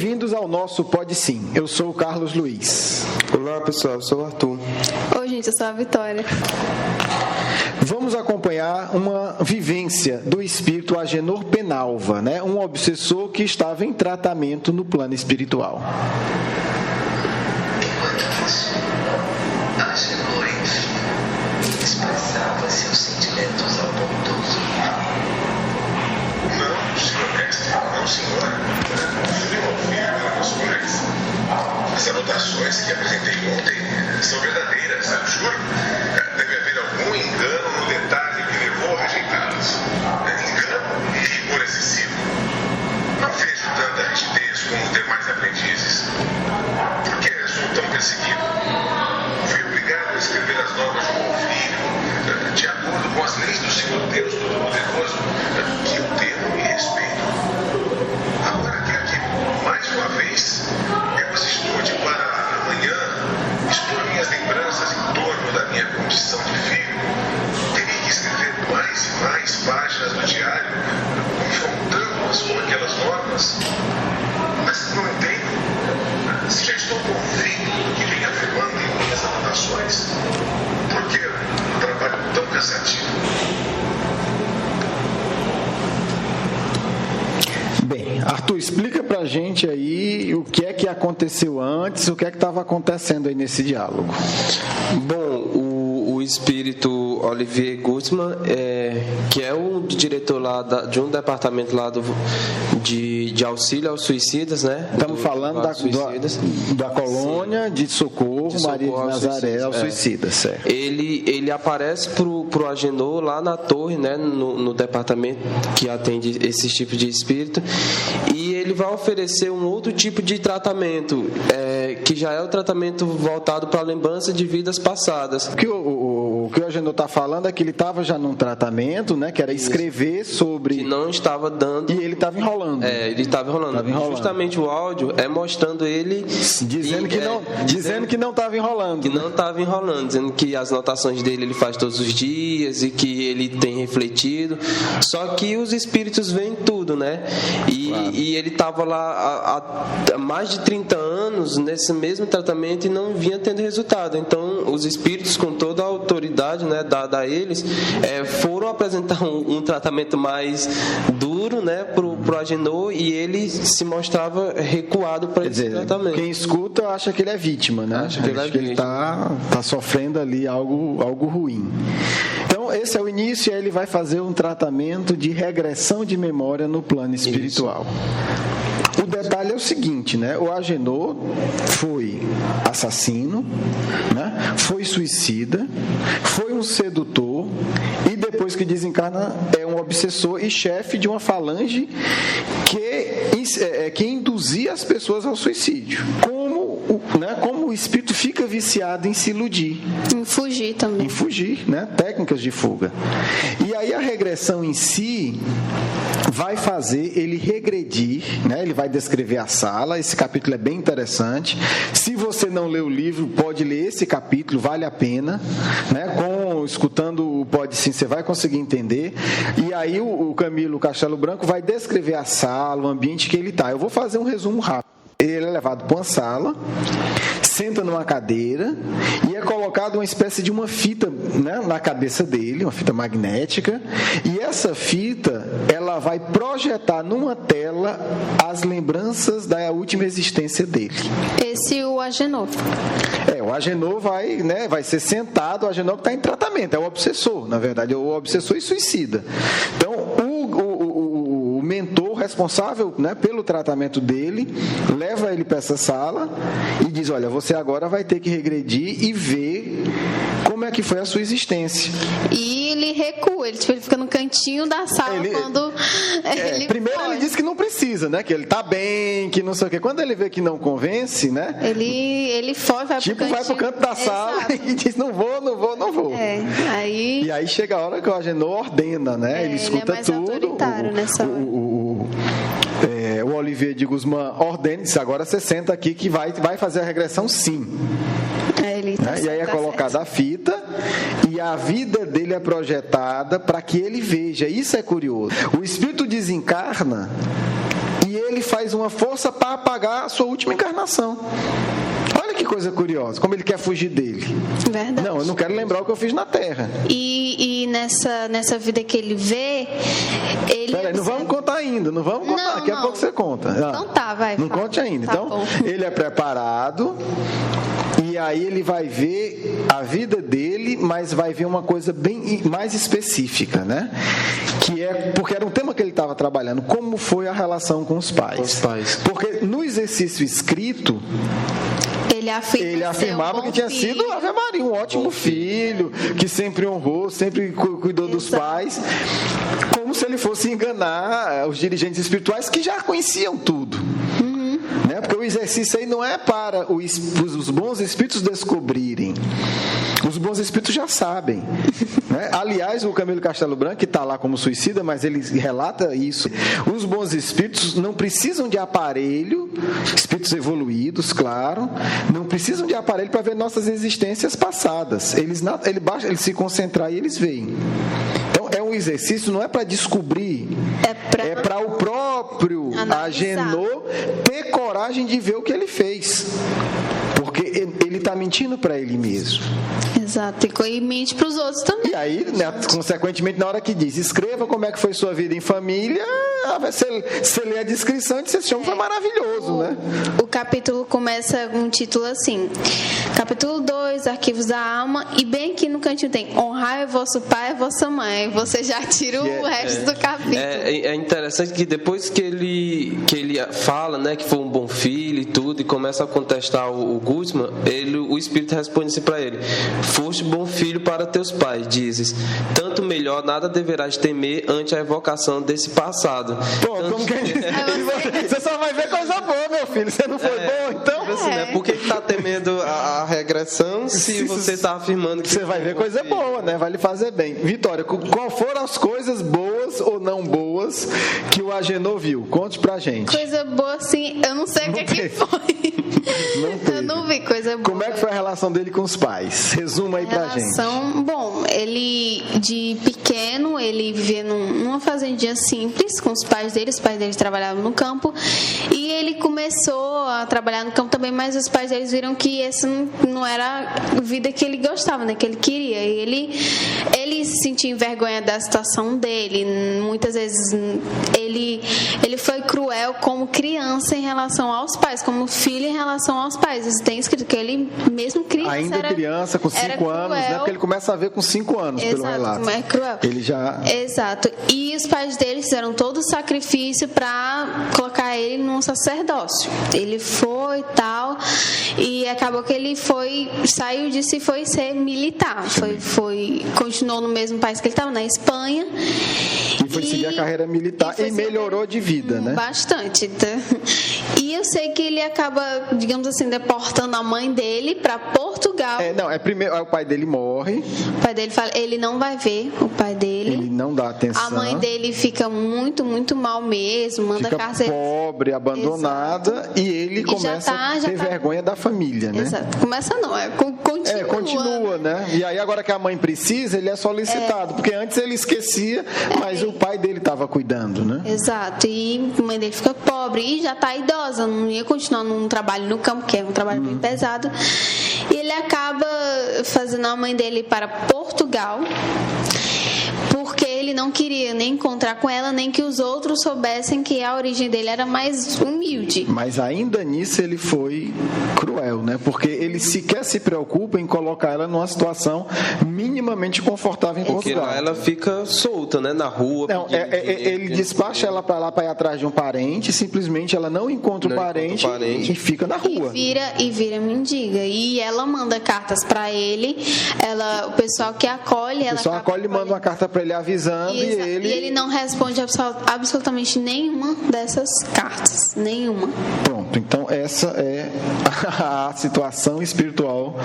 Bem-vindos ao nosso Pode Sim. Eu sou o Carlos Luiz. Olá pessoal, eu sou o Arthur. Oi gente, eu sou a Vitória. Vamos acompanhar uma vivência do espírito Agenor Penalva, né? Um obsessor que estava em tratamento no plano espiritual. Agenor, enfim, expressava seus sentimentos ao bondoso. Não, senhor mestre, não, senhora. Devolvi para os pais. As anotações que apresentei ontem são verdadeiras, eu juro. Deve haver algum engano no detalhe que levou a rejeitá-las. Engano e rigor excessivo. Não vejo tanta rigidez como os demais aprendizes. Por que sou tão perseguido? Fui obrigado a escrever as normas do meu filho, de acordo com as leis do Senhor Deus Todo-Poderoso, que eu temo e respeito. Agora que aqui, mais uma vez, eu as estude para amanhã expor minhas lembranças em torno da minha condição de filho, teria que escrever mais e mais páginas do diário, confrontando-as com aquelas normas. Mas não entendo. Se já estou convicto do que vem afirmando em minhas anotações, por que um trabalho tão cansativo? Bem, Arthur, explica pra gente aí o que é que aconteceu antes, o que é que estava acontecendo aí nesse diálogo. Bom, o espírito Olivier Guzman, que é o diretor lá de um departamento lá de auxílio aos suicidas, né? Estamos falando da colônia de socorro Maria de Nazaré aos suicidas, certo? Ele aparece pro Agenor lá na torre, né? No departamento que atende esse tipo de espírito, e ele vai oferecer um outro tipo de tratamento, que já é o tratamento voltado para a lembrança de vidas passadas. O que o Agenor está falando é que ele estava já num tratamento, né? Que era escrever sobre... Que não estava dando... E ele estava enrolando. Ele estava enrolando. Justamente o áudio é mostrando ele... Dizendo que não estava enrolando. Que não estava enrolando. Dizendo que as anotações dele ele faz todos os dias e que ele tem refletido. Só que os espíritos veem tudo, né? E ele estava lá há mais de 30 anos nesse mesmo tratamento e não vinha tendo resultado. Então, os espíritos, com toda a autoridade, né, dada a eles, foram apresentar um tratamento mais duro, né, pro Agenor, e ele se mostrava recuado para esse tratamento. Quem escuta acha que ele é vítima, né? Acha que ele está sofrendo ali algo ruim. Então, esse é o início, e aí ele vai fazer um tratamento de regressão de memória no plano espiritual. O detalhe é o seguinte, né? O Agenor foi assassino, né? Foi suicida, foi um sedutor e depois que desencarna é um obsessor e chefe de uma falange que induzia as pessoas ao suicídio. Como o espírito fica viciado em se iludir. Em fugir também. Em fugir, né? Técnicas de fuga. E aí a regressão em si vai fazer ele regredir, né? Ele vai descrever a sala. Esse capítulo é bem interessante. Se você não leu o livro, pode ler esse capítulo, vale a pena, né? Escutando o Pode Sim, você vai conseguir entender. E aí o Camilo Castelo Branco vai descrever a sala, o ambiente que ele está. Eu vou fazer um resumo rápido. Ele é levado para uma sala, senta numa cadeira e é colocado uma espécie de uma fita, né, na cabeça dele, uma fita magnética, e essa fita ela vai projetar numa tela as lembranças da última existência dele. Esse é o Agenor. O Agenor vai ser sentado, o Agenor que está em tratamento, é o obsessor, na verdade, é o obsessor e suicida. Então, o mentor responsável, né, pelo tratamento dele leva ele para essa sala e diz: olha, você agora vai ter que regredir e ver como é que foi a sua existência. E ele recua, ele fica no cantinho da sala quando ele primeiro pode. Ele diz que não precisa, né, que ele tá bem, que não sei o quê. Quando ele vê que não convence, né, ele foge, vai pro canto da sala e diz: não vou. E aí chega a hora que o Agenor ordena, né, ele escuta mais tudo. Autoritário nessa hora. O Olivier de Guzman ordena, diz: agora você senta aqui que vai fazer a regressão sim. E aí é colocada a fita e a vida dele é projetada para que ele veja. Isso é curioso. O espírito desencarna e ele faz uma força para apagar a sua última encarnação. Olha que coisa curiosa, como ele quer fugir dele. Verdade. Não, eu não quero lembrar o que eu fiz na Terra. E nessa vida que ele vê, ele... Peraí, não vamos contar ainda, não vamos contar, daqui a pouco você conta. Então tá, vai. Não conte ainda. Tá Então, bom. ele é preparado, e aí ele vai ver a vida dele, mas vai ver uma coisa bem mais específica, né? Que é, porque era um tema que ele estava trabalhando, como foi a relação com os pais. Com os pais. Porque no exercício escrito, ele afirmava que tinha sido Ave Maria, um ótimo filho, que sempre honrou, sempre cuidou dos pais, como se ele fosse enganar os dirigentes espirituais que já conheciam tudo. Né? Porque o exercício aí não é para os bons espíritos descobrirem. Os bons espíritos já sabem. Né? Aliás, o Camilo Castelo Branco, que está lá como suicida, mas ele relata isso. Os bons espíritos não precisam de aparelho, espíritos evoluídos, claro, não precisam de aparelho para ver nossas existências passadas. Ele se concentrar e eles veem. Então, é um exercício, não é para descobrir, é para o próprio Agenor ter coragem de ver o que ele fez. Porque ele está mentindo para ele mesmo. Exato, e mente para os outros também. E aí, né, consequentemente, na hora que diz, escreva como é que foi sua vida em família, você lê a descrição e você chama, foi maravilhoso, né? O capítulo começa com um título assim, capítulo 2, Arquivos da Alma, e bem aqui no cantinho tem, honrai vosso pai e vossa mãe. Você já tira o resto do capítulo. É interessante que depois que ele fala, né, que foi um bom filho e tudo, e começa a contestar o Guzman, o Espírito responde assim para ele: foste bom filho para teus pais, dizes, tanto melhor nada deverás temer ante a evocação desse passado. Pô, como que você só vai ver coisa boa, meu filho, você não foi bom, então? Assim, né? Por que está temendo a regressão se você está afirmando que você vai ver coisa boa, né? Vai lhe fazer bem. Vitória, qual foram as coisas boas ou não boas que o Agenor viu? Conte pra gente. Coisa boa, assim, eu não sei o que foi. Eu não vi coisa boa. Como é que foi a relação dele com os pais? Resuma aí pra gente. Bom, ele de pequeno, ele vivia numa fazendinha simples com os pais dele trabalhavam no campo, e ele começou a trabalhar no campo também, mas os pais deles viram que essa não era a vida que ele gostava, né, que ele queria, e ele se sentia envergonha da situação dele. Muitas vezes ele foi cruel como criança em relação aos pais, como filho em relação aos pais. Isso tem escrito que ele, mesmo criança, ainda criança, com 5 anos, né? Porque ele começa a ver com 5 anos. Exato, pelo relato. É cruel. Ele já... Exato. E os pais dele fizeram todo o sacrifício para colocar ele num sacerdócio. Ele foi e tal, e acabou que ele saiu disso e foi ser militar. Continuou no mesmo país que ele estava, na Espanha. E foi seguir a carreira militar e melhorou de vida, né? Bastante. E eu sei que ele acaba, digamos assim, deportando a mãe dele para Portugal. Primeiro o pai dele morre. O pai dele fala, ele não vai ver o pai dele. Ele não dá atenção. A mãe dele fica muito, muito mal mesmo, manda cárcere. Pobre, abandonada. Exato. E ele começa a ter vergonha da família, né? Exato. Começa não, continua, né? E aí agora que a mãe precisa, ele é solicitado, porque antes ele esquecia, mas o pai dele estava cuidando, né? Exato. E a mãe dele fica pobre e já está idosa, não ia continuar num trabalho no campo, que é um trabalho bem pesado. E ele acaba fazendo a mãe dele para Portugal, porque ele não queria nem encontrar com ela, nem que os outros soubessem que a origem dele era mais humilde. Mas ainda nisso ele foi cruel, né? Porque ele sequer se preocupa em colocar ela numa situação minimamente confortável em Portugal. Porque lá ela fica solta, né? Na rua. Não, ele despacha ela para lá para ir atrás de um parente, simplesmente ela não encontra o parente e fica na rua. E vira mendiga. E ela manda cartas para ele, o pessoal que acolhe... O pessoal acolhe e manda uma carta para ele avisando e ele não responde absolutamente nenhuma dessas cartas. Nenhuma. Pronto, então essa é a situação espiritual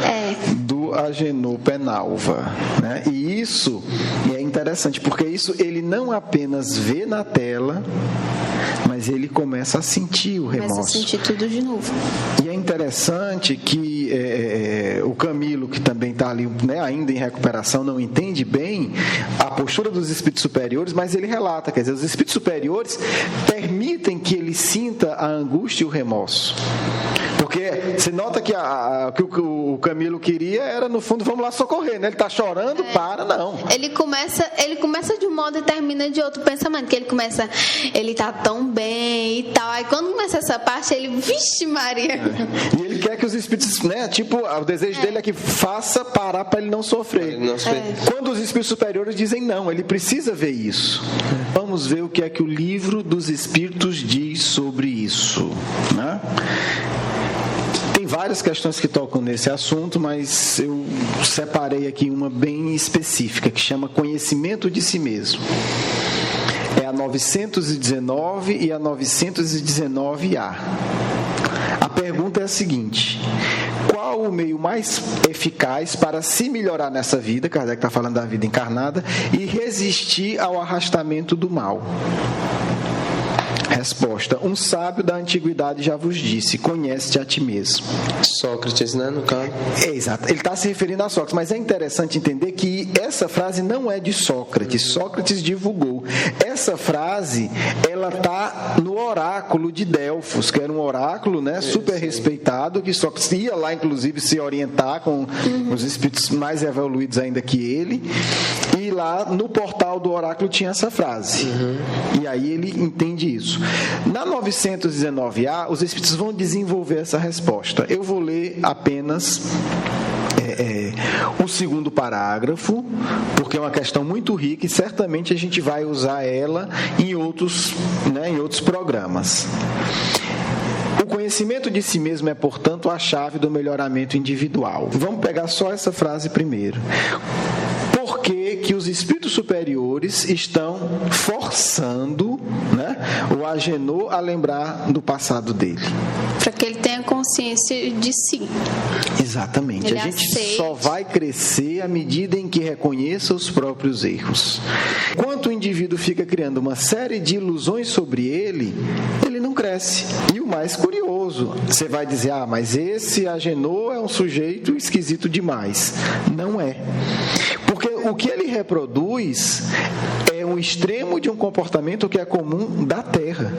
do Agenor Penalva, né? E isso é interessante, porque isso ele não apenas vê na tela, mas ele começa a sentir o remorso. Começa a sentir tudo de novo. E é interessante que que o Camilo, que também está ali, né, ainda em recuperação, não entende bem a postura dos espíritos superiores, mas ele relata, quer dizer, os espíritos superiores permitem que ele sinta a angústia e o remorso. Porque você nota que o Camilo queria era, no fundo, vamos lá socorrer, né? Ele está chorando, não. Ele começa de um modo e termina de outro pensamento, que ele tá tão bem e tal. Aí quando começa essa parte, ele, vixe Maria. E ele quer que os espíritos, né? Tipo, o desejo dele é que faça parar para ele não sofrer. Quando os espíritos superiores dizem não, ele precisa ver isso. Vamos ver o que é que o livro dos espíritos diz sobre isso, né? Tem várias questões que tocam nesse assunto, mas eu separei aqui uma bem específica, que chama conhecimento de si mesmo. É a 919 e a 919A. A pergunta é a seguinte: qual o meio mais eficaz para se melhorar nessa vida, Kardec está falando da vida encarnada, e resistir ao arrastamento do mal? Resposta: um sábio da antiguidade já vos disse, conhece-te a ti mesmo. Sócrates, né, no caso? Exato, ele está se referindo a Sócrates, mas é interessante entender que essa frase não é de Sócrates. Sócrates divulgou. Essa frase, ela está no oráculo de Delfos, que era um oráculo, né, super respeitado, que Sócrates ia lá, inclusive, se orientar com os espíritos mais evoluídos ainda que ele, e lá no portal do oráculo tinha essa frase. E aí ele entende isso. Na 919A, os espíritos vão desenvolver essa resposta. Eu vou ler apenas o segundo parágrafo, porque é uma questão muito rica e certamente a gente vai usar ela em outros programas. O conhecimento de si mesmo é, portanto, a chave do melhoramento individual. Vamos pegar só essa frase primeiro. Por que os espíritos superiores estão forçando, né, o Agenor a lembrar do passado dele? Para que ele tenha consciência de si. Exatamente. A gente só vai crescer à medida em que reconheça os próprios erros. Enquanto o indivíduo fica criando uma série de ilusões sobre ele, ele não cresce. E o mais curioso, você vai dizer, mas esse Agenor é um sujeito esquisito demais. Não é. Porque o que ele reproduz é um extremo de um comportamento que é comum da Terra.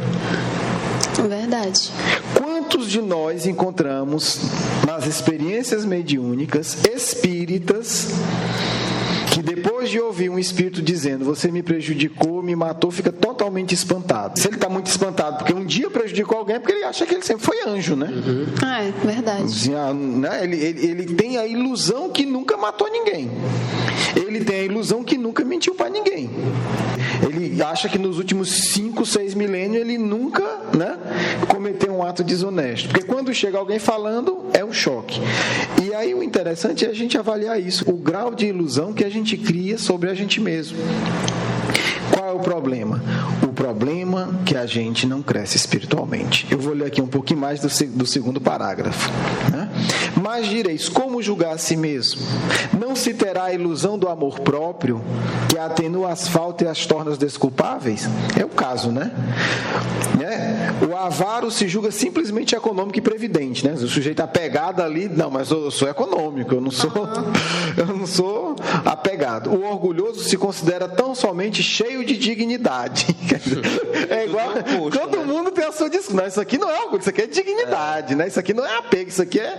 Verdade. Quantos de nós encontramos nas experiências mediúnicas espíritas que depois de ouvir um espírito dizendo você me prejudicou, me matou, fica totalmente espantado? Se ele está muito espantado porque um dia prejudicou alguém, é porque ele acha que ele sempre foi anjo, né? É verdade. Ele tem a ilusão que nunca matou ninguém. Ele tem a ilusão que nunca mentiu para ninguém. Ele acha que nos últimos 5, 6 milênios ele nunca, né, cometeu um ato desonesto. Porque quando chega alguém falando, é um choque. E aí o interessante é a gente avaliar isso, o grau de ilusão que a gente cria sobre a gente mesmo. Qual é o problema? O problema é que a gente não cresce espiritualmente. Eu vou ler aqui um pouquinho mais do segundo parágrafo, né? Mas direis, como julgar a si mesmo? Não se terá a ilusão do amor próprio, que atenua as faltas e as torna desculpáveis? É o caso, né? O avaro se julga simplesmente econômico e previdente, né? O sujeito apegado ali, não, mas eu sou econômico, eu não sou apegado. O orgulhoso se considera tão somente cheio de dignidade. É igual, todo mundo tem a sua discussão. Não, isso aqui não é orgulho, isso aqui é dignidade, né? Isso aqui não é apego, isso aqui é...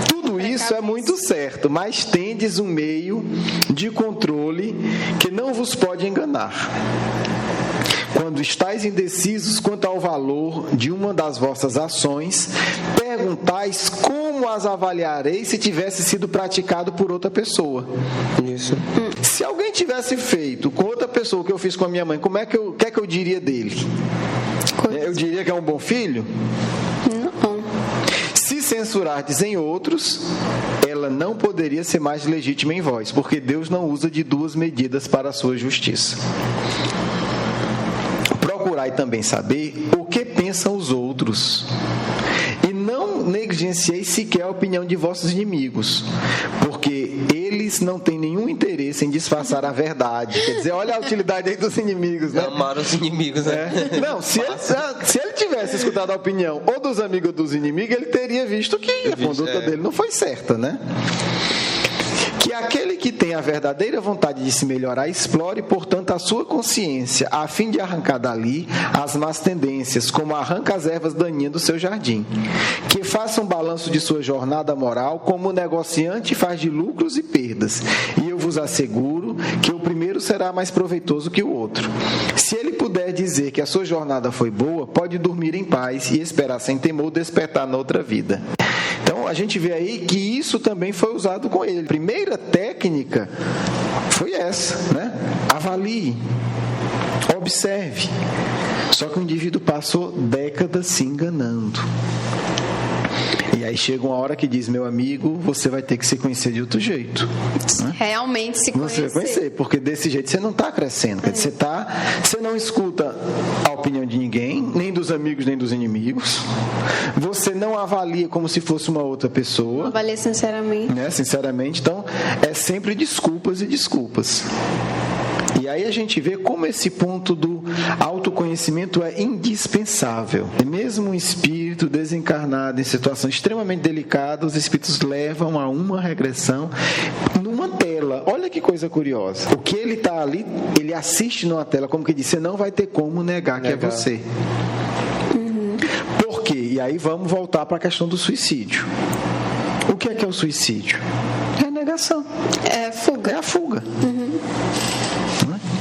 Tudo isso é muito certo, mas tendes um meio de controle que não vos pode enganar. Quando estáis indecisos quanto ao valor de uma das vossas ações, perguntais como as avaliareis se tivesse sido praticado por outra pessoa. Isso. Se alguém tivesse feito com outra pessoa o que eu fiz com a minha mãe, o que é que eu diria dele? Eu diria que é um bom filho? Não. Se censurardes em outros, ela não poderia ser mais legítima em vós, porque Deus não usa de duas medidas para a sua justiça. Procurai também saber o que pensam os outros, e não negligencieis sequer a opinião de vossos inimigos, porque eles não têm nenhum interesse em disfarçar a verdade. Quer dizer, olha a utilidade aí dos inimigos, né? Amar os inimigos, né? Não, se ele tivesse tivesse escutado a opinião ou dos amigos ou dos inimigos, ele teria visto que a conduta dele não foi certa, né? Que aquele que tem a verdadeira vontade de se melhorar, explore, portanto, a sua consciência, a fim de arrancar dali as más tendências, como arranca as ervas daninhas do seu jardim. Que faça um balanço de sua jornada moral, como o negociante faz de lucros e perdas. E eu vos asseguro que o primeiro será mais proveitoso que o outro. Se ele puder dizer que a sua jornada foi boa, pode dormir em paz e esperar sem temor despertar na outra vida. Então, a gente vê aí que isso também foi usado com ele. A primeira técnica foi essa, né? Avalie, observe. Só que o indivíduo passou décadas se enganando. E aí chega uma hora que diz, meu amigo, você vai ter que se conhecer de outro jeito. Né? Realmente se conhecer. Você vai conhecer, porque desse jeito você não está crescendo. Quer dizer, você não escuta a opinião de ninguém, nem dos amigos, nem dos inimigos. Você não avalia como se fosse uma outra pessoa. Avalia sinceramente. Né? Sinceramente. Então, é sempre desculpas e desculpas. E aí a gente vê como esse ponto do autoconhecimento é indispensável. E mesmo um espírito desencarnado em situação extremamente delicada, os espíritos levam a uma regressão numa tela. Olha que coisa curiosa. O que ele está ali, ele assiste numa tela, como que diz, você não vai ter como negar que é você. Por quê? E aí vamos voltar para a questão do suicídio. O que é o suicídio? É a negação. É a fuga. É a fuga.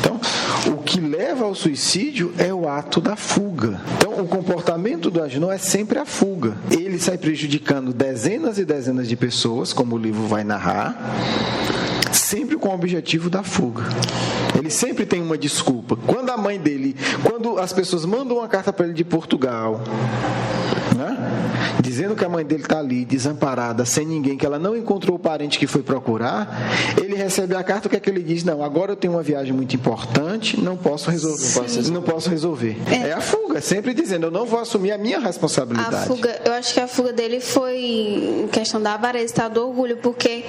Então, o que leva ao suicídio é o ato da fuga. Então, o comportamento do Agenor é sempre a fuga. Ele sai prejudicando dezenas e dezenas de pessoas, como o livro vai narrar, sempre com o objetivo da fuga. Ele sempre tem uma desculpa. Quando a mãe dele, quando as pessoas mandam uma carta para ele de Portugal, né? Dizendo que a mãe dele está ali, desamparada, sem ninguém, que ela não encontrou o parente que foi procurar, ele recebe a carta, o que é que ele diz? Não, agora eu tenho uma viagem muito importante, não posso resolver. É a fuga, sempre dizendo, eu não vou assumir a minha responsabilidade. A fuga, eu acho que a fuga dele foi em questão da avareza, tá? Do orgulho, porque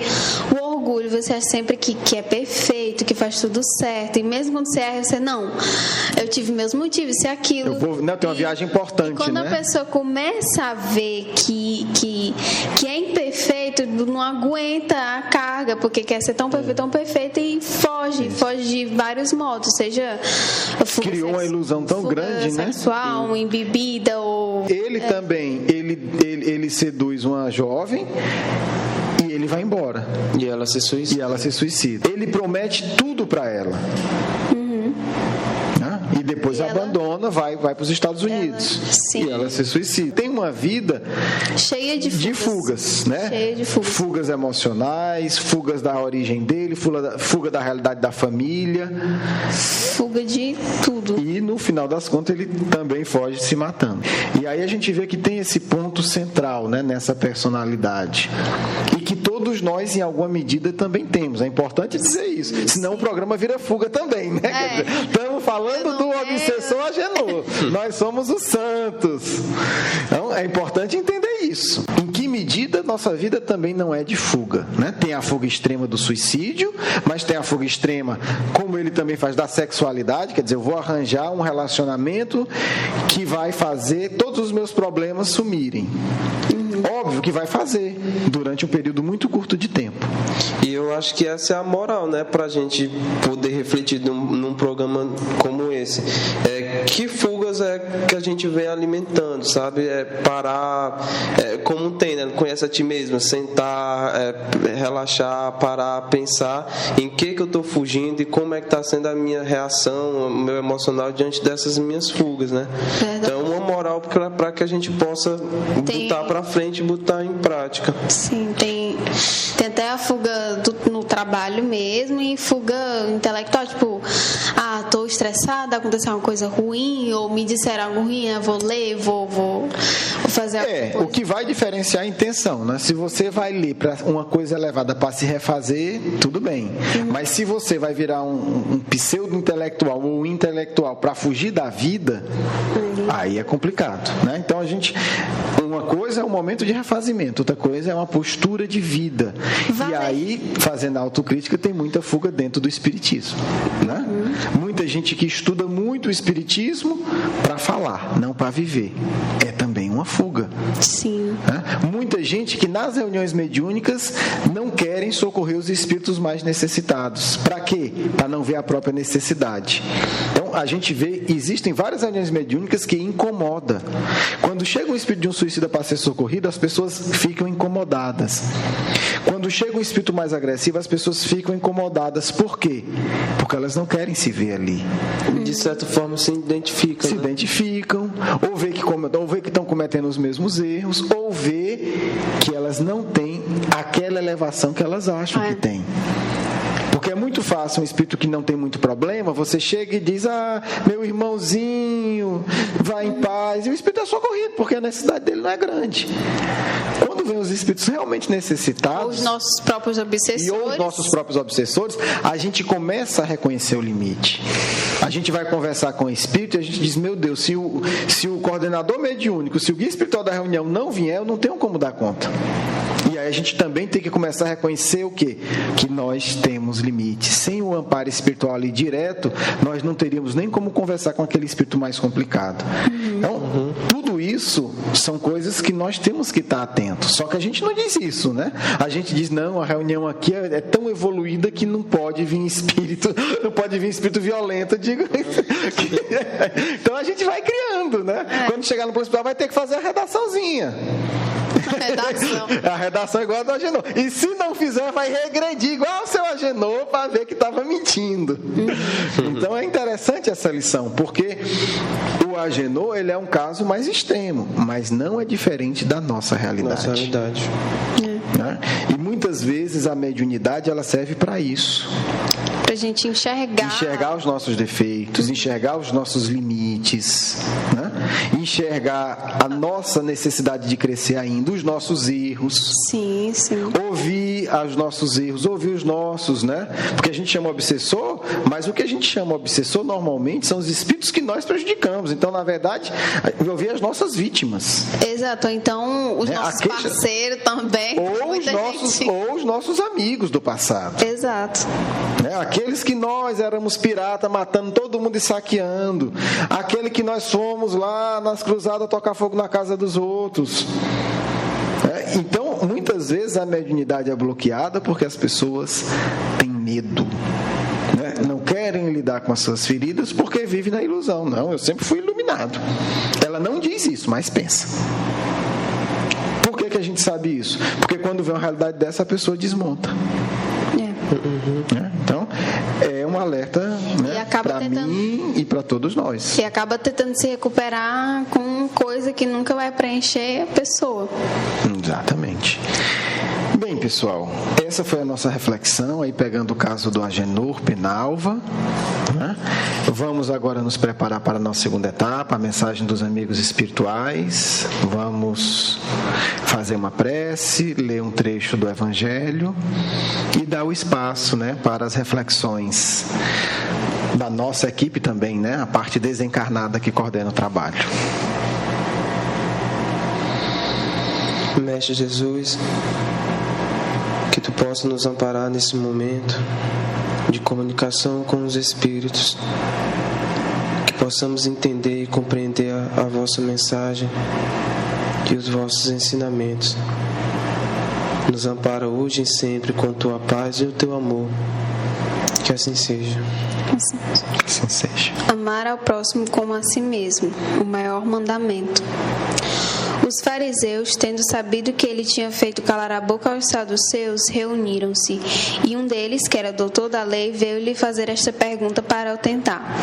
o orgulho, você acha sempre que é perfeito, que faz tudo certo, e mesmo quando você erra, você, não, eu tive meus motivos, isso e aquilo. Eu vou, não, tem uma viagem importante, e quando né? a pessoa começa a ver que é imperfeito, não aguenta a carga, porque quer ser tão perfeito e foge de vários modos, seja criou uma ilusão tão grande, né? Sexual, em bebida ou ele também, ele seduz uma jovem e ele vai embora. E ela se suicida. Ele promete tudo para ela. E depois abandona, vai para os Estados Unidos. E ela se suicida. Tem uma vida cheia de fugas, né? Cheia de fugas. Fugas emocionais, fugas da origem dele, fuga da realidade da família. Fuga de tudo. E no final das contas ele também foge se matando. E aí a gente vê que tem esse ponto central, né, nessa personalidade. E que todos nós, em alguma medida, também temos. É importante dizer isso. Senão o programa vira fuga também, né? Estamos falando do obsessor Agenor. Nós somos os santos. Então, é importante entender isso. Em que medida nossa vida também não é de fuga, né? Tem a fuga extrema do suicídio, mas tem a fuga extrema, como ele também faz, da sexualidade. Quer dizer, eu vou arranjar um relacionamento que vai fazer todos os meus problemas sumirem. Óbvio que vai fazer, durante um período muito curto de tempo. E eu acho que essa é a moral, né, pra gente poder refletir num programa como esse. Que fugas é que a gente vem alimentando, sabe? Parar, como tem, né? Conhece a ti mesmo, sentar, relaxar, parar, pensar em que eu estou fugindo e como é que está sendo a minha reação, o meu emocional diante dessas minhas fugas, né? Então, uma moral para que a gente possa botar para frente e botar em prática. Sim, tem até a fuga no trabalho mesmo e fuga intelectual, tipo, tô estressada, aconteceu uma coisa ruim, ou me disseram algo ruim, eu vou ler, vou fazer alguma coisa. O que vai diferenciar a intenção, né? Se você vai ler para uma coisa elevada para se refazer, tudo bem. Mas se você vai virar um pseudo-intelectual ou um intelectual para fugir da vida, aí é complicado, né? Então uma coisa é um momento de refazimento, outra coisa é uma postura de vida. E aí, fazendo a autocrítica, tem muita fuga dentro do espiritismo, né? Muita gente que estuda muito muito o espiritismo para falar, não para viver. É também uma fuga. Sim. Muita gente que nas reuniões mediúnicas não querem socorrer os espíritos mais necessitados. Para quê? Para não ver a própria necessidade. Então, a gente vê, existem várias reuniões mediúnicas que incomoda. Quando chega um espírito de um suicida para ser socorrido, as pessoas ficam incomodadas. Quando chega um espírito mais agressivo, as pessoas ficam incomodadas. Por quê? Porque elas não querem se ver ali. De certa forma se identificam. Se identificam, ou vê que estão cometendo os mesmos erros, ou vê que elas não têm aquela elevação que elas acham que têm. Porque é muito fácil um espírito que não tem muito problema, você chega e diz, meu irmãozinho, vai em paz, e o espírito é socorrido, porque a necessidade dele não é grande. Quando vem os espíritos realmente necessitados, ou os nossos próprios obsessores, a gente começa a reconhecer o limite. A gente vai conversar com o espírito e a gente diz, meu Deus, se o coordenador mediúnico, se o guia espiritual da reunião não vier, eu não tenho como dar conta. E aí a gente também tem que começar a reconhecer o quê? Que nós temos limites. Sem o amparo espiritual ali direto, nós não teríamos nem como conversar com aquele espírito mais complicado. Então, tudo isso são coisas que nós temos que estar atentos. Só que a gente não diz isso, né? A gente diz, não, a reunião aqui é tão evoluída que não pode vir espírito violento. Então a gente vai criando, né? Quando chegar no hospital vai ter que fazer a redaçãozinha. A redação é igual a do Agenor. E se não fizer, vai regredir igual o seu Agenor para ver que estava mentindo. Então é interessante essa lição, porque o Agenor, ele é um caso mais extremo, mas não é diferente da nossa realidade. Né? E muitas vezes a mediunidade ela serve para isso. Para a gente enxergar os nossos defeitos, enxergar os nossos limites, né? Enxergar a nossa necessidade de crescer ainda, os nossos erros. Sim. Ouvir os nossos erros, ouvir os nossos, né? Porque a gente chama obsessor, mas o que a gente chama obsessor normalmente são os espíritos que nós prejudicamos. Então, na verdade, ouvir as nossas vítimas. Exato. Então, os nossos parceiros também. Ou os nossos amigos do passado. Exato. Aqueles que nós éramos pirata, matando todo mundo e saqueando. Aquele que nós fomos lá nas cruzadas tocar fogo na casa dos outros. Então, muitas vezes a mediunidade é bloqueada porque as pessoas têm medo. Não querem lidar com as suas feridas porque vivem na ilusão. Não, eu sempre fui iluminado. Ela não diz isso, mas pensa. Por que a gente sabe isso? Porque quando vê uma realidade dessa, a pessoa desmonta. Então, é um alerta, né, para mim e para todos nós. E acaba tentando se recuperar com coisa que nunca vai preencher a pessoa. Exatamente. Bem, pessoal, essa foi a nossa reflexão, aí pegando o caso do Agenor Penalva, né? Vamos agora nos preparar para a nossa segunda etapa, a mensagem dos amigos espirituais. Vamos fazer uma prece, ler um trecho do Evangelho e dar o espaço, né, para as reflexões da nossa equipe também, né, a parte desencarnada que coordena o trabalho. Mestre Jesus, que Tu possa nos amparar nesse momento de comunicação com os Espíritos, que possamos entender e compreender a Vossa mensagem e os Vossos ensinamentos. Nos ampara hoje e sempre com Tua paz e o Teu amor. Que assim seja. Assim seja. Amar ao próximo como a si mesmo, o maior mandamento. Os fariseus, tendo sabido que ele tinha feito calar a boca aos saduceus, reuniram-se, e um deles, que era doutor da lei, veio lhe fazer esta pergunta para o tentar: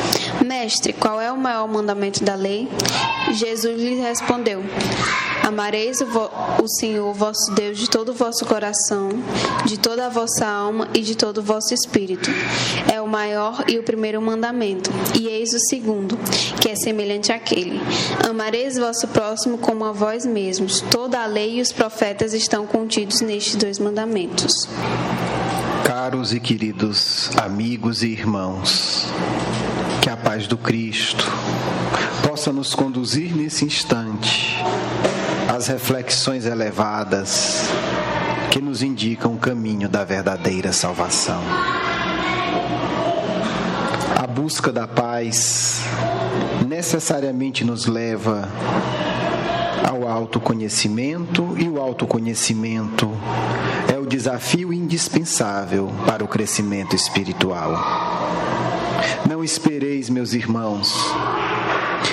Mestre, qual é o maior mandamento da lei? Jesus lhe respondeu: Amareis o Senhor vosso Deus de todo o vosso coração, de toda a vossa alma e de todo o vosso espírito. É o maior e o primeiro mandamento. E eis o segundo, que é semelhante àquele: Amareis vosso próximo como a vós mesmos. Toda a lei e os profetas estão contidos nestes dois mandamentos. Caros e queridos amigos e irmãos, que a paz do Cristo possa nos conduzir nesse instante às reflexões elevadas que nos indicam o caminho da verdadeira salvação. A busca da paz necessariamente nos leva ao autoconhecimento, e o autoconhecimento é o desafio indispensável para o crescimento espiritual. Não espereis, meus irmãos,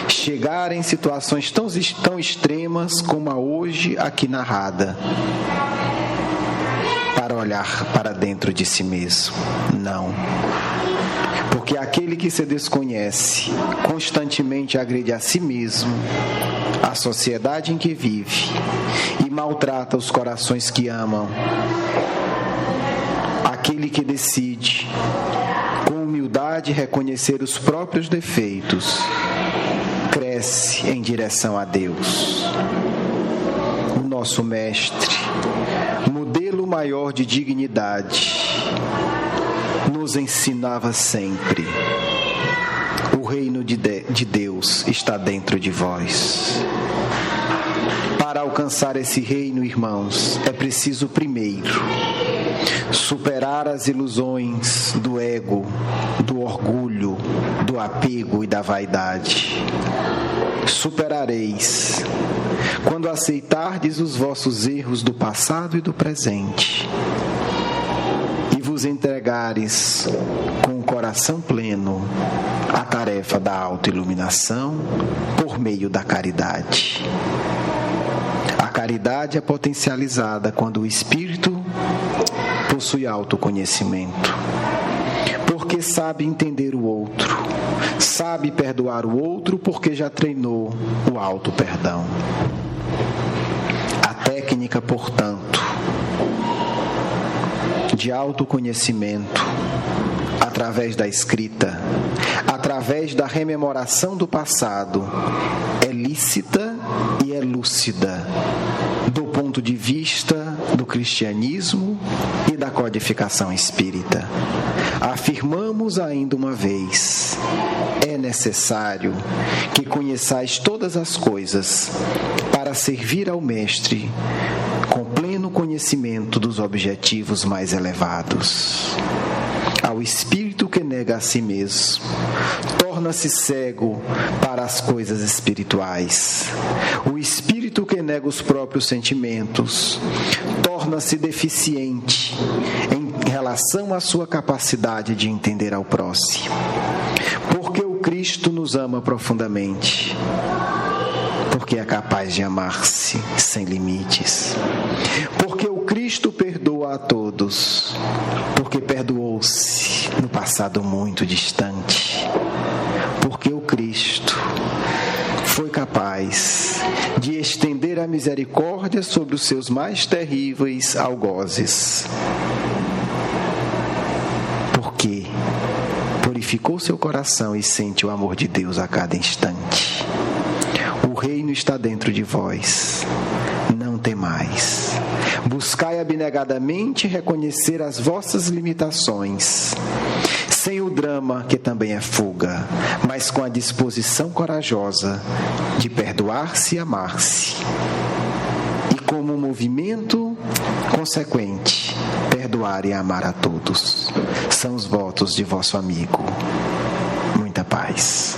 chegar em situações tão extremas como a hoje aqui narrada, para olhar para dentro de si mesmo. Não. Porque aquele que se desconhece constantemente agride a si mesmo, a sociedade em que vive, e maltrata os corações que amam. Aquele que decide, com humildade, reconhecer os próprios defeitos, cresce em direção a Deus. O nosso Mestre, modelo maior de dignidade, nos ensinava sempre: o reino de Deus está dentro de vós. Para alcançar esse reino, irmãos, é preciso primeiro superar as ilusões do ego, do orgulho, do apego e da vaidade. Superareis quando aceitardes os vossos erros do passado e do presente, e vos entregares com o coração pleno à tarefa da autoiluminação por meio da caridade. A caridade é potencializada quando o espírito possui autoconhecimento, porque sabe entender o outro, sabe perdoar o outro, porque já treinou o auto-perdão. A técnica, portanto, de autoconhecimento, através da escrita, através da rememoração do passado, é lícita e é lúcida, do ponto de vista do cristianismo e da codificação espírita. Afirmamos ainda uma vez: é necessário que conheçais todas as coisas para servir ao Mestre com pleno conhecimento dos objetivos mais elevados. Ao espírito que nega a si mesmo, torna-se cego para as coisas espirituais. O espírito que nega os próprios sentimentos torna-se deficiente em relação à sua capacidade de entender ao próximo. Porque o Cristo nos ama profundamente, porque é capaz de amar-se sem limites. Porque o Cristo perdoa a todos, porque perdoou-se no passado muito distante. Porque o Cristo foi capaz de estender a misericórdia sobre os seus mais terríveis algozes. Porque purificou seu coração e sente o amor de Deus a cada instante. O reino está dentro de vós. Não temais. Buscai abnegadamente reconhecer as vossas limitações, sem o drama, que também é fuga, mas com a disposição corajosa de perdoar-se e amar-se. E como um movimento consequente, perdoar e amar a todos. São os votos de vosso amigo. Muita paz.